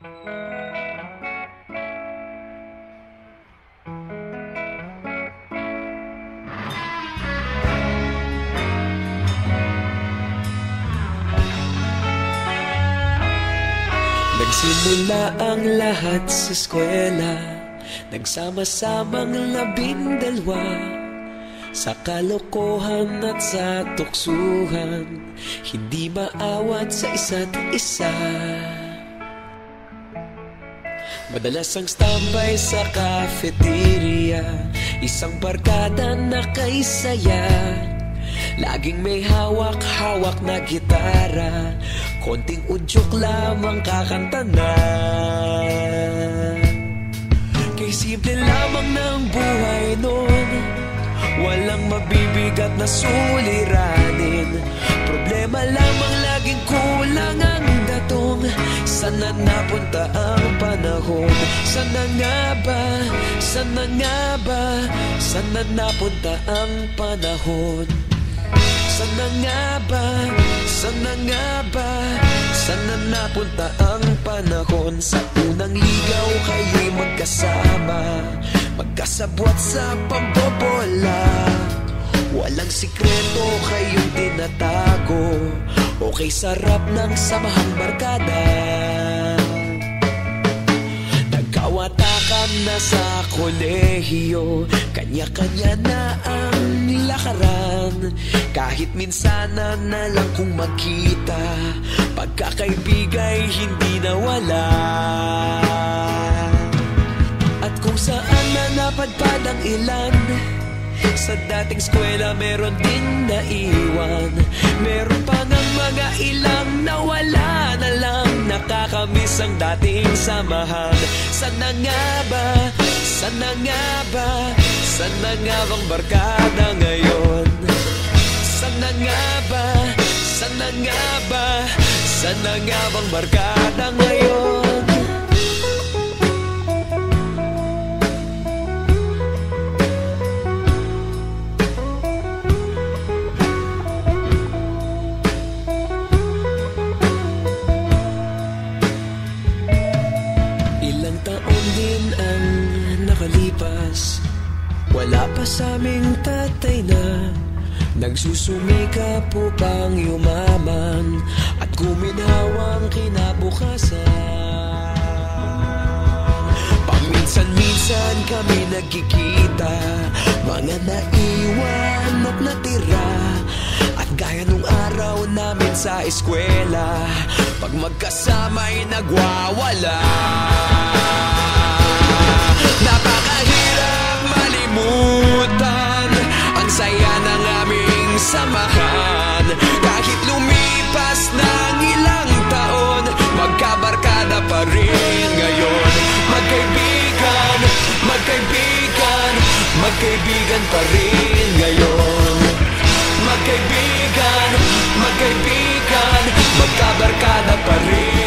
Nagsimula ang lahat sa eskwela, nagsama-samang 12 sa kalokohan at sa tuksuhan, hindi maawat sa isa't isa. Madalas ang standby sa cafeteria, isang barkada na kay saya. Laging may hawak-hawak na gitara, konting udyok lamang kakanta na. Kay simple lamang ng buhay nun, walang mabibigat na suliranin. Problema lamang laging kulang ang datong. Sana napunta ang panahon? Sana nga ba? Sana nga ba? Sana napunta ang panahon? Sana nga ba? Sana nga ba? Sana napunta ang panahon? Sa unang ligaw kayo'y magkasama, magkasabwat sa pambobola. Walang sikreto kayong tinatago, okay sarap ng samahang barkada. Nagkawatakan na sa kolehiyo, kanya-kanya na ang lakaran. Kahit minsan na lang kung magkita, pagkakaibigay hindi nawala. At kung saan na napadpad ang ilan, sa dating eskwela meron din naiwan. Meron pa ng mga ilang nawala na lang, nakakamiss ang dating samahan. Sana nga ba? Sana nga ba? Sana nga bang barkada ngayon? Sana nga ba? Sana nga ba? Sana nga bang barkada ngayon? Ilang taon din ang nakalipas, wala pa sa aming tatay na nagsusumikap upang yumaman at guminhawang kinabukasan. Paminsan-minsan kami nagkikita, mga naiwan at natira. At gaya nung araw namin sa eskwela, pag magkasama'y nagwawala. Napakahirap malimutan ang saya ng aming samahan. Kahit lumipas ng ilang taon, magkabarkada pa rin ngayon. Magkaibigan, magkaibigan, magkaibigan pa rin ngayon. Magkaibigan, magkaibigan, magkabarkada pa rin.